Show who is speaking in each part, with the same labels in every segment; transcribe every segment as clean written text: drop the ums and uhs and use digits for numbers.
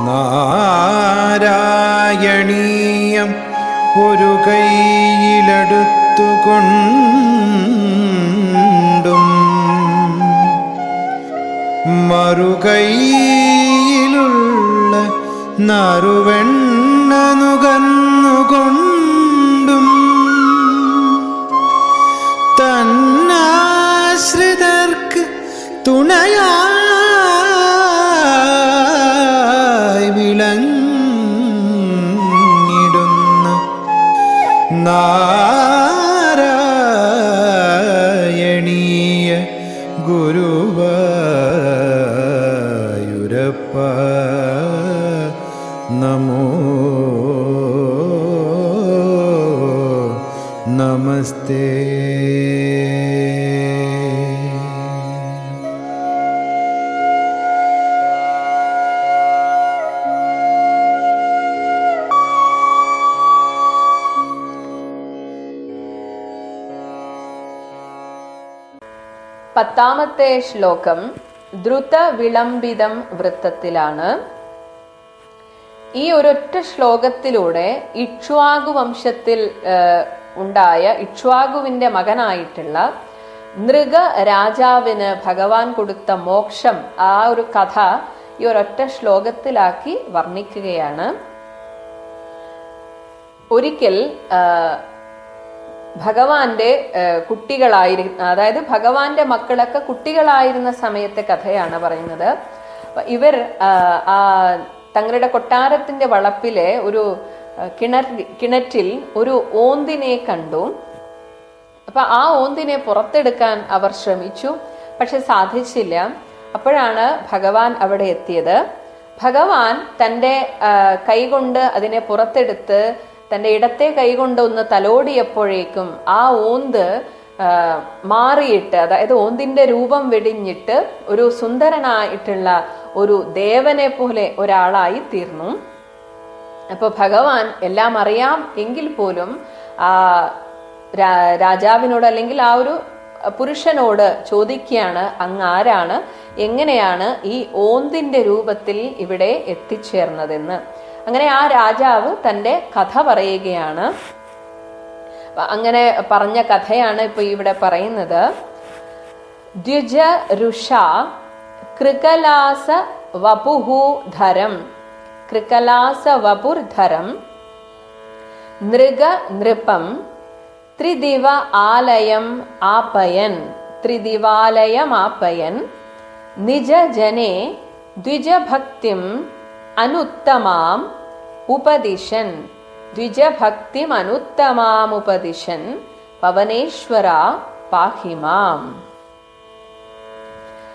Speaker 1: നാരായണീയം ഒരു കൈയിലെടുത്തുകൊണ്ടും മറുകൈയിലുള്ള നറുവെണ്ണ നുകർന്നുകൊണ്ടും തന്നാശ്രിതർക്ക് തുണയായി വിളങ്ങിടുന്ന നാരായണീയ ഗുരുവായൂരപ്പ നമോ നമസ്തേ.
Speaker 2: പത്താമത്തെ ശ്ലോകം ദ്രുത വിളംബിതം വൃത്തത്തിലാണ്. ഈ ഒരൊറ്റ ശ്ലോകത്തിലൂടെ ഇക്ഷ്വാകു വംശത്തിൽ ഉണ്ടായ ഇക്ഷ്വാകുവിന്റെ മകനായിട്ടുള്ള നൃഗ രാജാവിന് ഭഗവാൻ കൊടുത്ത മോക്ഷം, ആ ഒരു കഥ ഈ ഒരൊറ്റ ശ്ലോകത്തിലാക്കി വർണ്ണിക്കുകയാണ്. ഒരിക്കൽ ഭഗവാന്റെ കുട്ടികളായിരുന്ന, അതായത് ഭഗവാന്റെ മക്കളൊക്കെ കുട്ടികളായിരുന്ന സമയത്തെ കഥയാണ് പറയുന്നത്. ഇവർ തങ്ങളുടെ കൊട്ടാരത്തിന്റെ വളപ്പിലെ ഒരു കിണറ്റിൽ ഒരു ഓന്തിനെ കണ്ടു. അപ്പൊ ആ ഓന്തിനെ പുറത്തെടുക്കാൻ അവർ ശ്രമിച്ചു, പക്ഷെ സാധിച്ചില്ല. അപ്പോഴാണ് ഭഗവാൻ അവിടെ എത്തിയത്. ഭഗവാൻ തൻ്റെ കൈകൊണ്ട് അതിനെ പുറത്തെടുത്ത് തൻ്റെ ഇടത്തെ കൈകൊണ്ട് ഒന്ന് തലോടിയപ്പോഴേക്കും ആ ഓന്ത് മാറിയിട്ട്, അതായത് ഓന്തിന്റെ രൂപം വെടിഞ്ഞിട്ട് ഒരു സുന്ദരനായിട്ടുള്ള ഒരു ദേവനെ പോലെ ഒരാളായി തീർന്നു. അപ്പൊ ഭഗവാൻ എല്ലാം അറിയാം എങ്കിൽ പോലും ആ രാജാവിനോട് അല്ലെങ്കിൽ ആ ഒരു പുരുഷനോട് ചോദിക്കുകയാണ്, അങ്ങ് ആരാണ്, എങ്ങനെയാണ് ഈ ഓന്തിന്റെ രൂപത്തിൽ ഇവിടെ എത്തിച്ചേർന്നതെന്ന്. അങ്ങനെ ആ രാജാവ് തൻ്റെ കഥ പറയുകയാണ്. അങ്ങനെ പറഞ്ഞ കഥയാണ് ഇപ്പൊ ഇവിടെ പറയുന്നത്. ദ്വിജ ഋഷ കൃകലാസ വപുഹൂധരം കൃകലാസ വപുർധരം നൃഗ നൃപം ത്രിദിവ ആലയം ആപയൻ ത്രിദിവാലയമാപയൻ നിജ ജനേ ദ്വിജഭക്തിം അനുത്തമാം ഉപദിശൻ ദ്വിജഭക്തിം അനുത്തമാം ഉപദിശൻ പവനേശ്വര പാഹിമാം.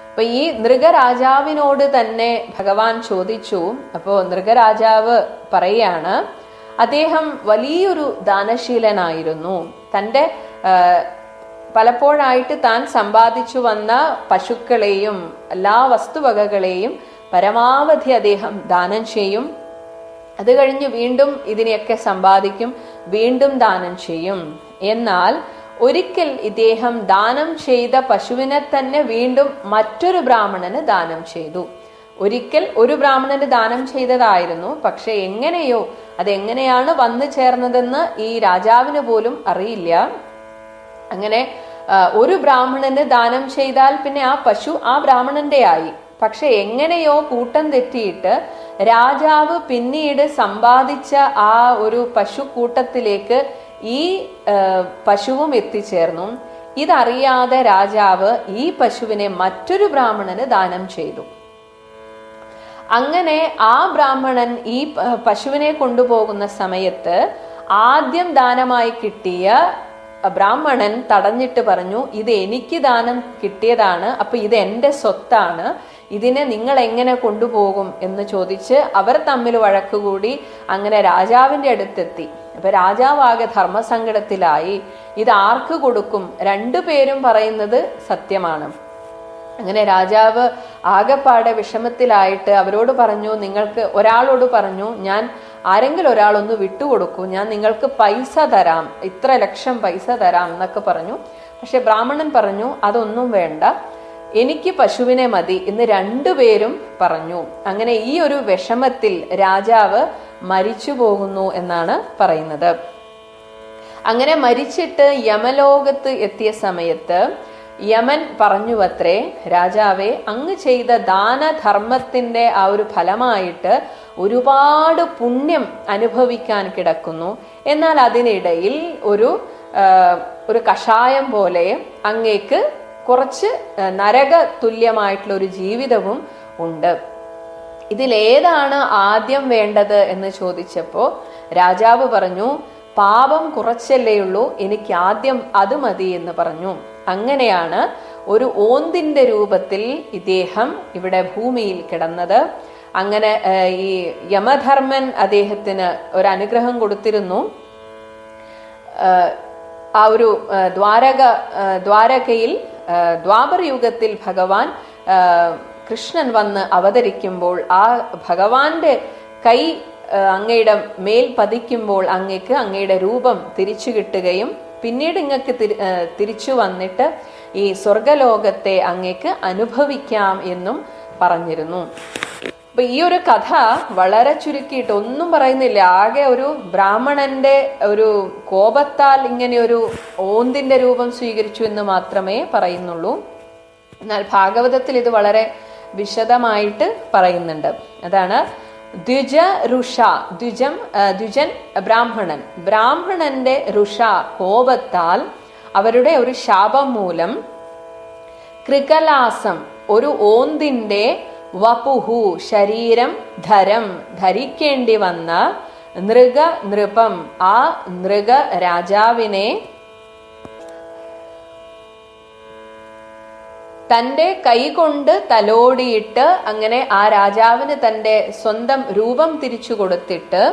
Speaker 2: അപ്പൊ ഈ നൃഗരാജാവിനോട് തന്നെ ഭഗവാൻ ചോദിച്ചു. അപ്പോ നൃഗരാജാവ് പറയാണ്, അദ്ദേഹം വലിയൊരു ദാനശീലനായിരുന്നു. തൻ്റെ പലപ്പോഴായിട്ട് താൻ സമ്പാദിച്ചു വന്ന പശുക്കളെയും എല്ലാ വസ്തുവകകളെയും പരമാവധി അദ്ദേഹം ദാനം ചെയ്യും. അത് കഴിഞ്ഞ് വീണ്ടും ഇതിനെയൊക്കെ സമ്പാദിക്കും, വീണ്ടും ദാനം ചെയ്യും. എന്നാൽ ഒരിക്കൽ ഇദ്ദേഹം ദാനം ചെയ്ത പശുവിനെ തന്നെ വീണ്ടും മറ്റൊരു ബ്രാഹ്മണന് ദാനം ചെയ്തു. ഒരിക്കൽ ഒരു ബ്രാഹ്മണന് ദാനം ചെയ്തതായിരുന്നു, പക്ഷെ എങ്ങനെയോ അതെങ്ങനെയാണ് വന്നു ചേർന്നതെന്ന് ഈ രാജാവിന് പോലും അറിയില്ല. അങ്ങനെ ഒരു ബ്രാഹ്മണന് ദാനം ചെയ്താൽ പിന്നെ ആ പശു ആ ബ്രാഹ്മണന്റെ ആയി. പക്ഷെ എങ്ങനെയോ കൂട്ടം തെറ്റിയിട്ട് രാജാവ് പിന്നീട് സമ്പാദിച്ച ആ ഒരു പശു കൂട്ടത്തിലേക്ക് ഈ പശുവും എത്തിച്ചേർന്നു. ഇതറിയാതെ രാജാവ് ഈ പശുവിനെ മറ്റൊരു ബ്രാഹ്മണന് ദാനം ചെയ്തു. അങ്ങനെ ആ ബ്രാഹ്മണൻ ഈ പശുവിനെ കൊണ്ടുപോകുന്ന സമയത്ത് ആദ്യം ദാനമായി കിട്ടിയ ബ്രാഹ്മണൻ തടഞ്ഞിട്ട് പറഞ്ഞു, ഇത് എനിക്ക് ദാനം കിട്ടിയതാണ്, അപ്പൊ ഇത് എൻ്റെ സ്വത്താണ്, ഇതിനെ നിങ്ങൾ എങ്ങനെ കൊണ്ടുപോകും എന്ന് ചോദിച്ച് അവർ തമ്മിൽ വഴക്കുകൂടി. അങ്ങനെ രാജാവിന്റെ അടുത്തെത്തി. അപ്പൊ രാജാവാകെ ധർമ്മസങ്കടത്തിലായി. ഇത് ആർക്ക് കൊടുക്കും? രണ്ടുപേരും പറയുന്നത് സത്യമാണ്. അങ്ങനെ രാജാവ് ആകെപ്പാടെ വിഷമത്തിലായിട്ട് അവരോട് പറഞ്ഞു, നിങ്ങൾക്ക് ഒരാളോട് പറഞ്ഞു, ഞാൻ ആരെങ്കിലും ഒരാളൊന്ന് വിട്ടുകൊടുക്കൂ, ഞാൻ നിങ്ങൾക്ക് പൈസ തരാം, ഇത്ര ലക്ഷം പൈസ തരാം എന്നൊക്കെ പറഞ്ഞു. പക്ഷെ ബ്രാഹ്മണൻ പറഞ്ഞു, അതൊന്നും വേണ്ട, എനിക്ക് പശുവിനെ മതി എന്ന് രണ്ടുപേരും പറഞ്ഞു. അങ്ങനെ ഈ ഒരു വിഷമത്തിൽ രാജാവ് മരിച്ചു പോകുന്നു എന്നാണ് പറയുന്നത്. അങ്ങനെ മരിച്ചിട്ട് യമലോകത്ത് എത്തിയ സമയത്ത് യമൻ പറഞ്ഞുവത്രേ, രാജാവേ, അങ്ങ് ചെയ്ത ദാനധർമ്മത്തിന്റെ ആ ഒരു ഫലമായിട്ട് ഒരുപാട് പുണ്യം അനുഭവിക്കാൻ കിടക്കുന്നു. എന്നാൽ അതിനിടയിൽ ഒരു കഷായം പോലെ അങ്ങേക്ക് കുറച്ച് നരക തുല്യമായിട്ടുള്ള ഒരു ജീവിതവും ഉണ്ട്. ഇതിലേതാണ് ആദ്യം വേണ്ടത് എന്ന് ചോദിച്ചപ്പോ രാജാവ് പറഞ്ഞു, പാപം കുറച്ചല്ലേ ഉള്ളൂ, എനിക്ക് ആദ്യം അത് മതി എന്ന് പറഞ്ഞു. അങ്ങനെയാണ് ഒരു ഓന്തിന്റെ രൂപത്തിൽ ഇദ്ദേഹം ഇവിടെ ഭൂമിയിൽ കിടന്നത്. അങ്ങനെ ഈ യമധർമ്മൻ അദ്ദേഹത്തിന് ഒരു അനുഗ്രഹം കൊടുത്തിരുന്നു. ആ ഒരു ദ്വാരകയിൽ ദ്വാപര യുഗത്തിൽ ഭഗവാൻ കൃഷ്ണൻ വന്ന് അവതരിക്കുമ്പോൾ ആ ഭഗവാന്റെ കൈ അങ്ങയുടെ മേൽ പതിക്കുമ്പോൾ അങ്ങക്ക് അങ്ങയുടെ രൂപം തിരിച്ചു കിട്ടുകയും പിന്നീട് ഇങ്ങക്ക് തിരിച്ചു വന്നിട്ട് ഈ സ്വർഗലോകത്തെ അങ്ങക്ക് അനുഭവിക്കാം എന്നും പറഞ്ഞിരുന്നു. അപ്പൊ ഈ ഒരു കഥ വളരെ ചുരുക്കിയിട്ട് ഒന്നും പറയുന്നില്ല. ആകെ ഒരു ബ്രാഹ്മണന്റെ ഒരു കോപത്താൽ ഇങ്ങനെ ഒരു ഓന്തിന്റെ രൂപം സ്വീകരിച്ചു എന്ന് മാത്രമേ പറയുന്നുള്ളൂ. എന്നാൽ ഭാഗവതത്തിൽ ഇത് വളരെ വിശദമായിട്ട് പറയുന്നുണ്ട്. അതാണ് ദ്വിജ ഋഷ, ദ്വിജൻ ബ്രാഹ്മണൻ, ബ്രാഹ്മണന്റെ ഋഷ കോപത്താൽ അവരുടെ ഒരു ശാപം മൂലം കൃകലാസം ഒരു ഓന്തിന്റെ വപുഹു ശരീരം ധരിക്കേണ്ടി വന്ന നൃപം ആ നൃഗ രാജാവിനെ തന്റെ കൈകൊണ്ട് തലോടിയിട്ട് അങ്ങനെ ആ രാജാവിന് തന്റെ സ്വന്തം രൂപം തിരിച്ചു കൊടുത്തിട്ട്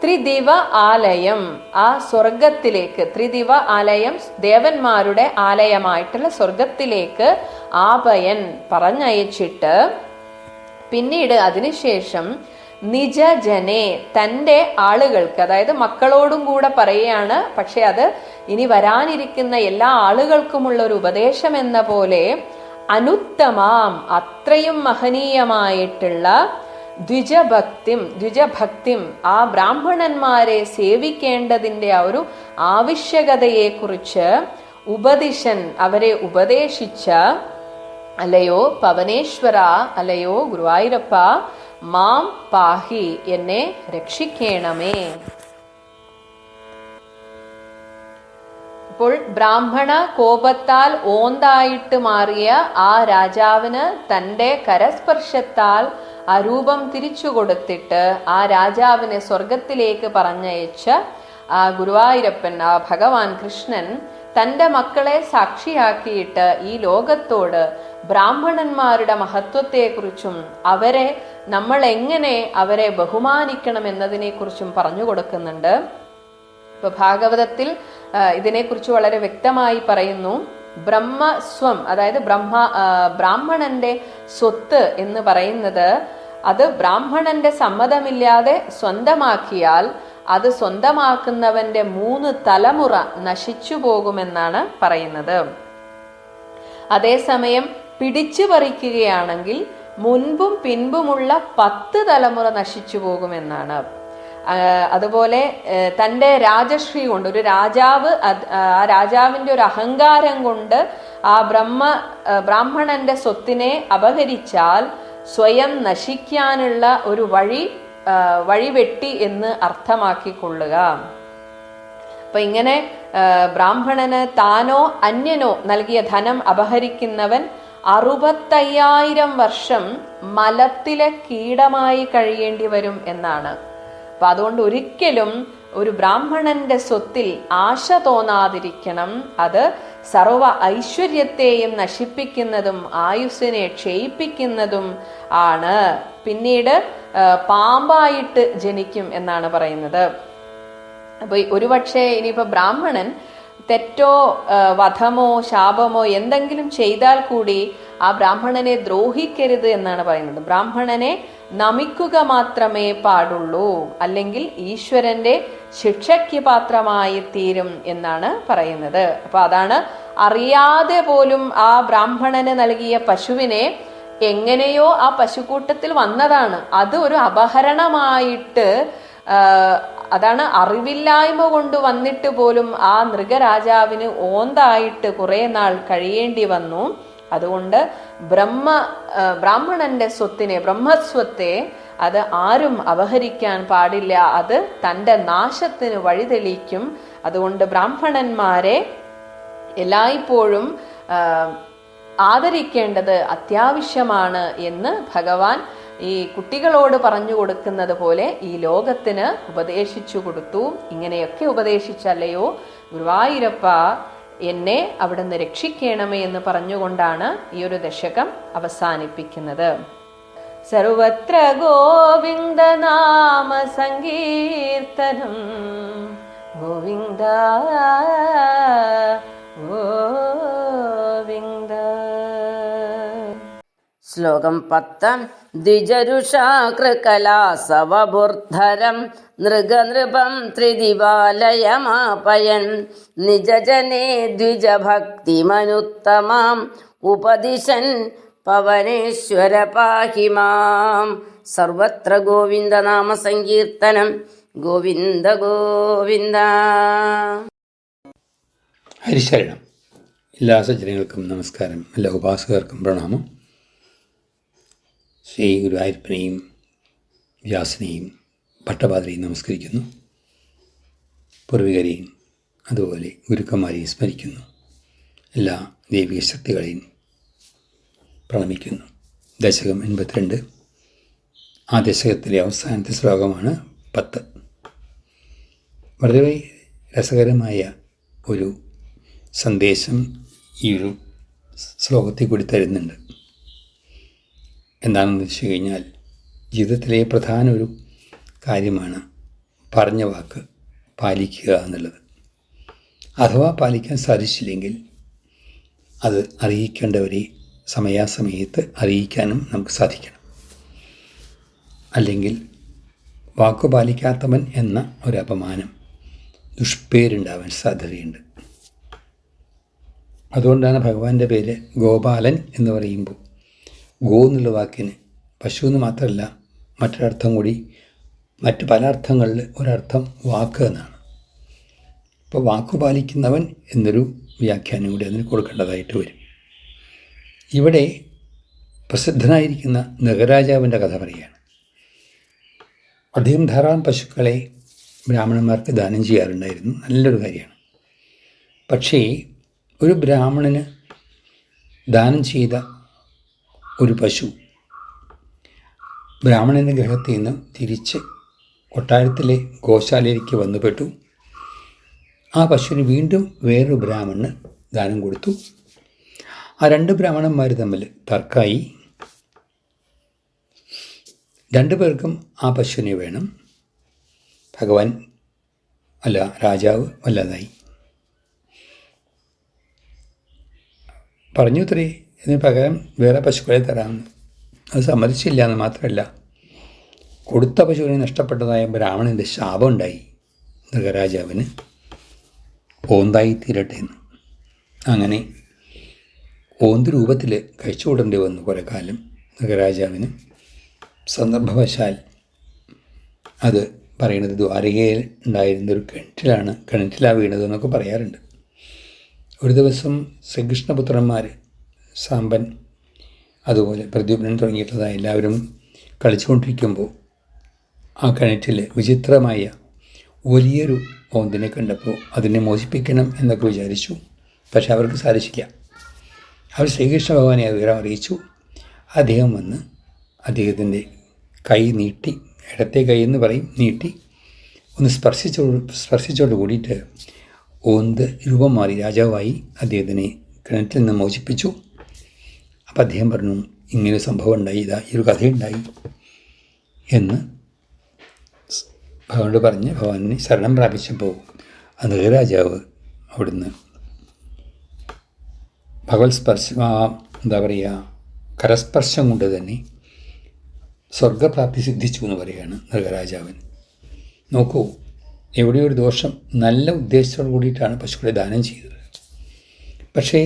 Speaker 2: ത്രിദിവ ആലയം, ആ സ്വർഗത്തിലേക്ക്, ത്രിദിവ ആലയം ദേവന്മാരുടെ ആലയമായിട്ടുള്ള സ്വർഗത്തിലേക്ക് ആപയൻ പറഞ്ഞയച്ചിട്ട് പിന്നീട് അതിനുശേഷം നിജജനെ തന്റെ ആളുകൾക്ക്, അതായത് മക്കളോടും കൂടെ പറയുകയാണ്. പക്ഷെ അത് ഇനി വരാനിരിക്കുന്ന എല്ലാ ആളുകൾക്കുമുള്ള ഒരു ഉപദേശം എന്ന പോലെ അനുത്തമാം, അത്രയും മഹനീയമായിട്ടുള്ള ദ്വിജഭക്തിം ആ ബ്രാഹ്മണന്മാരെ സേവിക്കേണ്ടതിന്റെ ആ ഒരു ആവശ്യകതയെ കുറിച്ച് ഉപദിശൻ അവരെ ഉപദേശിച്ച, അല്ലയോ പവനേശ്വര, അല്ലയോ ഗുരുവായൂരപ്പ, മാം പാഹി, എന്നെ രക്ഷിക്കണമേ. അപ്പോൾ ബ്രാഹ്മണ കോപത്താൽ ഓന്തായിട്ട് മാറിയ ആ രാജാവിന് തന്റെ കരസ്പർശത്താൽ ആ രൂപം തിരിച്ചു കൊടുത്തിട്ട് ആ രാജാവിനെ സ്വർഗത്തിലേക്ക് പറഞ്ഞയച്ച ആ ഗുരുവായൂരപ്പൻ, ആ ഭഗവാൻ കൃഷ്ണൻ തന്റെ മക്കളെ സാക്ഷിയാക്കിയിട്ട് ഈ ലോകത്തോട് ബ്രാഹ്മണന്മാരുടെ മഹത്വത്തെക്കുറിച്ചും അവരെ നമ്മൾ എങ്ങനെ അവരെ ബഹുമാനിക്കണം എന്നതിനെ കുറിച്ചും പറഞ്ഞു കൊടുക്കുന്നുണ്ട്. ഇപ്പൊ ഭാഗവതത്തിൽ ഇതിനെക്കുറിച്ച് വളരെ വ്യക്തമായി പറയുന്നു. ബ്രഹ്മസ്വം, അതായത് ബ്രാഹ്മണന്റെ സ്വത്ത് എന്ന് പറയുന്നത് അത് ബ്രാഹ്മണന്റെ സമ്മതമില്ലാതെ സ്വന്തമാക്കിയാൽ അത് സ്വന്തമാക്കുന്നവന്റെ 3 തലമുറ നശിച്ചു പോകുമെന്നാണ് പറയുന്നത്. അതേസമയം പിടിച്ചു പറിക്കുകയാണെങ്കിൽ മുൻപും പിൻപുമുള്ള 10 തലമുറ നശിച്ചു പോകുമെന്നാണ്. അതുപോലെ തന്റെ രാജശ്രീ കൊണ്ട് ഒരു രാജാവ് ആ രാജാവിന്റെ ഒരു അഹങ്കാരം കൊണ്ട് ആ ബ്രാഹ്മണന്റെ സ്വത്തിനെ അപഹരിച്ചാൽ സ്വയം നശിക്കാനുള്ള ഒരു വഴിവെട്ടി എന്ന് അർത്ഥമാക്കിക്കൊള്ളുക. അപ്പൊ ഇങ്ങനെ ബ്രാഹ്മണന് താനോ അന്യനോ നൽകിയ ധനം അപഹരിക്കുന്നവൻ 65,000 വർഷം മലത്തിലെ കീടമായി കഴിയേണ്ടി വരും എന്നാണ്. അപ്പൊ അതുകൊണ്ട് ഒരിക്കലും ഒരു ബ്രാഹ്മണന്റെ സ്വത്തിൽ ആശ തോന്നാതിരിക്കണം. അത് സർവ ഐശ്വര്യത്തെയും നശിപ്പിക്കുന്നതും ആയുസ്സിനെ ക്ഷയിപ്പിക്കുന്നതും ആണ്. പിന്നീട് പാമ്പായിട്ട് ജനിക്കും എന്നാണ് പറയുന്നത്. അപ്പൊ ഒരുപക്ഷെ ഇനിയിപ്പോ ബ്രാഹ്മണൻ തെറ്റോ വധമോ ശാപമോ എന്തെങ്കിലും ചെയ്താൽ കൂടി ആ ബ്രാഹ്മണനെ ദ്രോഹിക്കരുത് എന്നാണ് പറയുന്നത്. ബ്രാഹ്മണനെ നമിക്കുക മാത്രമേ പാടുള്ളൂ, അല്ലെങ്കിൽ ഈശ്വരന്റെ ശിക്ഷയ്ക്ക് പാത്രമായി തീരും എന്നാണ് പറയുന്നത്. അപ്പൊ അതാണ് അറിയാതെ പോലും ആ ബ്രാഹ്മണന് നൽകിയ പശുവിനെ എങ്ങനെയോ ആ പശുക്കൂട്ടത്തിൽ വന്നതാണ്. അത് ഒരു അപഹരണമായിട്ട്, അതാണ് അറിവില്ലായ്മ കൊണ്ട് വന്നിട്ട് പോലും ആ മൃഗരാജാവിന് ഓന്തായിട്ട് കുറെ നാൾ കഴിയേണ്ടി വന്നു. അതുകൊണ്ട് ബ്രാഹ്മണന്റെ സ്വത്തിനെ, ബ്രഹ്മസ്വത്തെ അത് ആരും അപഹരിക്കാൻ പാടില്ല. അത് തൻ്റെ നാശത്തിന് വഴിതെളിക്കും. അതുകൊണ്ട് ബ്രാഹ്മണന്മാരെ എല്ലായ്പ്പോഴും ആദരിക്കേണ്ടത് അത്യാവശ്യമാണ് എന്ന് ഭഗവാൻ ഈ കുട്ടികളോട് പറഞ്ഞു കൊടുക്കുന്നത് പോലെ ഈ ലോകത്തിന് ഉപദേശിച്ചു കൊടുത്തു. ഇങ്ങനെയൊക്കെ ഉപദേശിച്ചല്ലയോ ഗുരുവായൂരപ്പ എന്നെ അവിടുന്ന് രക്ഷിക്കണമേ എന്ന് പറഞ്ഞുകൊണ്ടാണ് ഈ ഒരു ദശകം അവസാനിപ്പിക്കുന്നത്. സർവത്ര ഗോവിന്ദ നാമ സങ്കീർത്തനം, ഗോവിന്ദ ഗോവിന്ദ.
Speaker 3: ശ്ലോകം 10. ദ്വിജരുഷാകൃകലാസവബുർധരം നൃഗനൃപം ത്രിദിവാലയമാപയൻ നിജജനേ ദ്വിജഭക്തിമനുത്തമാം ഉപദിശൻ പവനേശ്വര പാഹി മാം. സർവത്ര ഗോവിന്ദ നാമ സങ്കീർത്തനം, ഗോവിന്ദ ഗോവിന്ദ.
Speaker 4: ഹരിശരണം. എല്ലാ സജ്ജനങ്ങൾക്കും നമസ്കാരം, എല്ലാ ഉപാസകർക്കും പ്രണാമം. ശ്രീ ഗുരുവായൂരപ്പനെയും വ്യാസനെയും ഭട്ടപാദരെയും നമസ്കരിക്കുന്നു. പൂർവികരെയും അതുപോലെ ഗുരുക്കന്മാരെയും സ്മരിക്കുന്നു. എല്ലാ ദൈവിക ശക്തികളെയും പ്രണമിക്കുന്നു. ദശകം 82. ആ ദശകത്തിലെ അവസാനത്തെ ശ്ലോകമാണ് 10. വളരെ രസകരമായ ഒരു സന്ദേശം ഈ ഒരു ശ്ലോകത്തിൽ കൂടി തരുന്നുണ്ട്. എന്താണെന്ന് വെച്ച് കഴിഞ്ഞാൽ, ജീവിതത്തിലെ പ്രധാന ഒരു കാര്യമാണ് പറഞ്ഞ വാക്ക് പാലിക്കുക എന്നുള്ളത്. അഥവാ പാലിക്കാൻ സാധിച്ചില്ലെങ്കിൽ അത് അറിയിക്കേണ്ടവരെ സമയാസമയത്ത് അറിയിക്കാനും നമുക്ക് സാധിക്കണം. അല്ലെങ്കിൽ വാക്കു പാലിക്കാത്തവൻ എന്ന ഒരു അപമാനം, ദുഷ്പേരുണ്ടാവാൻ സാധ്യതയുണ്ട്. അതുകൊണ്ടാണ് ഭഗവാന്റെ പേര് ഗോപാലൻ എന്ന് പറയുമ്പോൾ ഗോ എന്നുള്ള വാക്കിന് പശു എന്ന് മാത്രമല്ല മറ്റൊരർത്ഥം കൂടി, മറ്റ് പല അർത്ഥങ്ങളിൽ ഒരർത്ഥം വാക്ക് എന്നാണ്. അപ്പോൾ വാക്കു പാലിക്കുന്നവൻ എന്നൊരു വ്യാഖ്യാനം കൂടി അതിന് കൊടുക്കേണ്ടതായിട്ട് വരും. ഇവിടെ പ്രസിദ്ധനായിരിക്കുന്ന നഗരാജാവിൻ്റെ കഥ പറയുകയാണ്. അദ്ദേഹം ധാരാളം പശുക്കളെ ബ്രാഹ്മണന്മാർക്ക് ദാനം ചെയ്യാറുണ്ടായിരുന്നു. നല്ലൊരു കാര്യമാണ്. പക്ഷേ ഒരു ബ്രാഹ്മണന് ദാനം ചെയ്ത ഒരു പശു ബ്രാഹ്മണൻ്റെ ഗൃഹത്തിൽ നിന്ന് തിരിച്ച് കൊട്ടാരത്തിലെ ഗോശാലയിലേക്ക് വന്നുപെട്ടു. ആ പശുവിന് വീണ്ടും വേറൊരു ബ്രാഹ്മണന് ദാനം കൊടുത്തു. ആ രണ്ട് ബ്രാഹ്മണന്മാർ തമ്മിൽ തർക്കമായി. രണ്ടു പേർക്കും ആ പശുവിനെ വേണം. ഭഗവാൻ രാജാവ് വല്ലാതായി. പറഞ്ഞു ഇത്രേ, ഇതിന് പകരം വേറെ പശുക്കളെ തരാമെന്ന്. അത് സമ്മതിച്ചില്ല എന്ന് മാത്രമല്ല, കൊടുത്ത പശുവിനെ നഷ്ടപ്പെട്ടതായ ബ്രാഹ്മണൻ്റെ ശാപം ഉണ്ടായി. നഗരാജാവിന് ഓന്തായി തീരട്ടെ എന്ന്. അങ്ങനെ ഓന്ത് രൂപത്തിൽ കഴിച്ചുകൂടേണ്ടി വന്നു കുറേ കാലം നഗരാജാവിന്. സന്ദർഭവശാൽ അത് പറയുന്നത് ദ്വാരകയിൽ ഉണ്ടായിരുന്നൊരു കിണറ്റിലാണ് വീണതെന്നൊക്കെ പറയാറുണ്ട്. ഒരു ദിവസം ശ്രീകൃഷ്ണപുത്രന്മാർ സാമ്പൻ അതുപോലെ പ്രദ്യുമ്നൻ തുടങ്ങിയിട്ടുള്ളതായ എല്ലാവരും കളിച്ചുകൊണ്ടിരിക്കുമ്പോൾ ആ കിണറ്റിൽ വിചിത്രമായ വലിയൊരു ഓന്തിനെ കണ്ടപ്പോൾ അതിനെ മോചിപ്പിക്കണം എന്നൊക്കെ വിചാരിച്ചു. പക്ഷെ അവർക്ക് സാധിച്ചില്ല. അവർ ശ്രീകൃഷ്ണ ഭഗവാനെ വിവരം അറിയിച്ചു. അദ്ദേഹം വന്ന് അദ്ദേഹത്തിൻ്റെ കൈ നീട്ടി, ഇടത്തെ കൈ എന്ന് പറയും, നീട്ടി ഒന്ന് സ്പർശിച്ചോട് കൂടിയിട്ട് ഓന്ത് രൂപം മാറി രാജാവായി അദ്ദേഹത്തിനെ കിണറ്റിൽ നിന്ന് മോചിപ്പിച്ചു. അപ്പം അദ്ദേഹം പറഞ്ഞു, ഇങ്ങനെ സംഭവം ഉണ്ടായി, ഇതാ ഈ ഒരു കഥയുണ്ടായി എന്ന് ഭഗവാനോട് പറഞ്ഞ് ഭഗവാനെ ശരണം പ്രാപിച്ചപ്പോൾ അത് രാജാവ് അവിടുന്ന് ഭഗവത് സ്പർശം, കരസ്പർശം കൊണ്ട് തന്നെ സ്വർഗപ്രാപ്തി സിദ്ധിച്ചു എന്ന് പറയുകയാണ് നഗരാജാവൻ. നോക്കൂ, എവിടെയൊരു ദോഷം, നല്ല ഉദ്ദേശത്തോട് കൂടിയിട്ടാണ് പശുക്കളെ ദാനം ചെയ്തത്. പക്ഷേ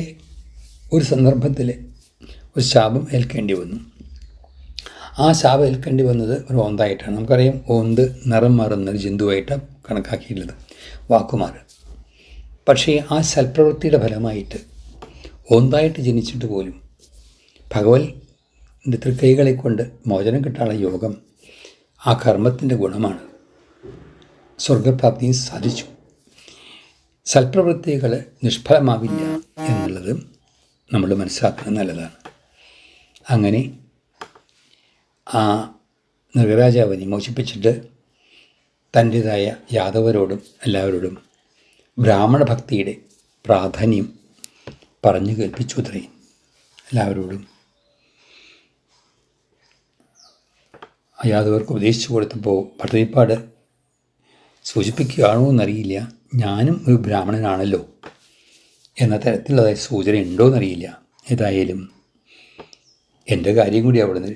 Speaker 4: ഒരു സന്ദർഭത്തിൽ ഒരു ശാപം ഏൽക്കേണ്ടി വന്നു. ആ ശാപം ഏൽക്കേണ്ടി വന്നത് ഒരു ഓന്തായിട്ടാണ്. നമുക്കറിയാം, ഓന്ത് നിറം മാറുന്നൊരു ജന്തുവായിട്ടാണ് കണക്കാക്കിയിട്ടുള്ളത്, വാക്കുമാറ്. പക്ഷേ ആ സൽപ്രവൃത്തിയുടെ ഫലമായിട്ട് ഓന്തായിട്ട് ജനിച്ചിട്ട് പോലും ഭഗവന്റെ തൃക്കൈകളെ കൊണ്ട് മോചനം കിട്ടാനുള്ള യോഗം, ആ കർമ്മത്തിൻ്റെ ഗുണമാണ്. സ്വർഗപ്രാപ്തിയും സാധിച്ചു. സൽപ്രവൃത്തികൾ നിഷ്ഫലമാവില്ല എന്നുള്ളത് നമ്മൾ മനസ്സിലാക്കുന്നത് നല്ലതാണ്. അങ്ങനെ ആ നഗരാജാവിനെ മോചിപ്പിച്ചിട്ട് തൻ്റേതായ യാദവരോടും എല്ലാവരോടും ബ്രാഹ്മണ ഭക്തിയുടെ പ്രാധാന്യം പറഞ്ഞു കേൾപ്പിച്ചു അത്രേ. എല്ലാവരോടും യാദവർക്ക് ഉപദേശിച്ചു കൊടുത്തപ്പോൾ ഭട്ടതിരിപ്പാട് സൂചിപ്പിക്കുകയാണോ എന്നറിയില്ല, ഞാനും ഒരു ബ്രാഹ്മണനാണല്ലോ എന്ന തരത്തിലുള്ളതായ സൂചന ഉണ്ടോ എന്നറിയില്ല. ഏതായാലും എൻ്റെ കാര്യം കൂടി അവിടുന്ന്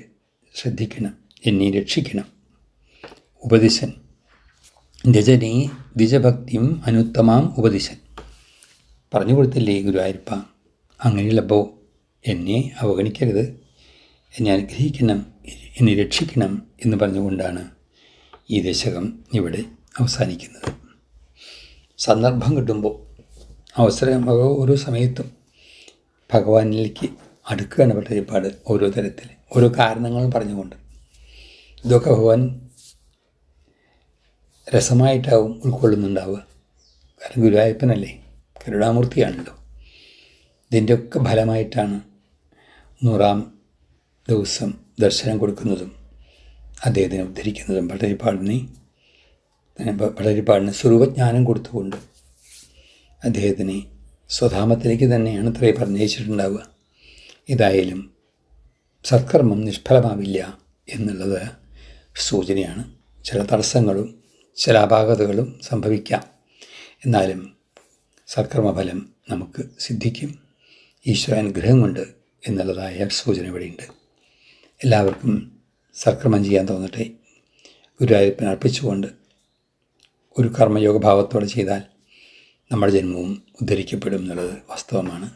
Speaker 4: ശ്രദ്ധിക്കണം, എന്നെ രക്ഷിക്കണം. ഉപദിശൻ രജനീ ദ്വിജഭക്തിയും അനുത്തമാം ഉപദിശൻ പറഞ്ഞു കൊടുത്തില്ലേ ഗുരുവായൂരപ്പ. അങ്ങനെയുള്ളപ്പോൾ എന്നെ അവഗണിക്കരുത്, എന്നെ അനുഗ്രഹിക്കണം, എന്നെ രക്ഷിക്കണം എന്ന് പറഞ്ഞുകൊണ്ടാണ് ഈ ദശകം ഇവിടെ അവസാനിക്കുന്നത്. സന്ദർഭം കിട്ടുമ്പോൾ, അവസരം ഓരോ സമയത്തും ഭഗവാനിലേക്ക് അടുക്കുകയാണ് ഭട്ടതിരിപ്പാട്. ഓരോ തരത്തിൽ ഓരോ കാരണങ്ങളും പറഞ്ഞുകൊണ്ട്. ഇതൊക്കെ ഭഗവാൻ രസമായിട്ടാവും ഉൾക്കൊള്ളുന്നുണ്ടാവുക. കാരണം ഗുരുവായൂരപ്പനല്ലേ, കരുണാമൂർത്തിയാണല്ലോ. ഇതിൻ്റെയൊക്കെ ഫലമായിട്ടാണ് 100-ാം ദിവസം ദർശനം കൊടുക്കുന്നതും അദ്ദേഹത്തിനെ ഉദ്ധരിക്കുന്നതും. ഭട്ടതിരിപ്പാടിന് സ്വരൂപജ്ഞാനം കൊടുത്തുകൊണ്ട് അദ്ദേഹത്തിനെ സ്വധാമത്തിലേക്ക് തന്നെയാണ് ഇത്രയും പറഞ്ഞയച്ചിട്ടുണ്ടാവുക. ഏതായാലും സത്കർമ്മം നിഷ്ഫലമാവില്ല എന്നുള്ളത് സൂചനയാണ്. ചില തടസ്സങ്ങളും ചില അപാകതകളും സംഭവിക്കാം, എന്നാലും സത്കർമ്മഫലം നമുക്ക് സിദ്ധിക്കും ഈശ്വരാനുഗ്രഹം കൊണ്ട് എന്നുള്ളതായ സൂചന ഇവിടെയുണ്ട്. എല്ലാവർക്കും സത്കർമ്മം ചെയ്യാൻ തോന്നട്ടെ. ഗുരുവായൂരപ്പനെ അർപ്പിച്ചുകൊണ്ട് ഒരു കർമ്മയോഗ ഭാവത്തോടെ ചെയ്താൽ നമ്മുടെ ജന്മവും ഉദ്ധരിക്കപ്പെടും എന്നുള്ളത് വാസ്തവമാണ്.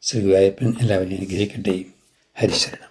Speaker 4: ശ്രീ ഗുരുവായൂരപ്പൻ എല്ലാവരെയും അനുഗ്രഹിക്കട്ടെ. ഹരിശരണം.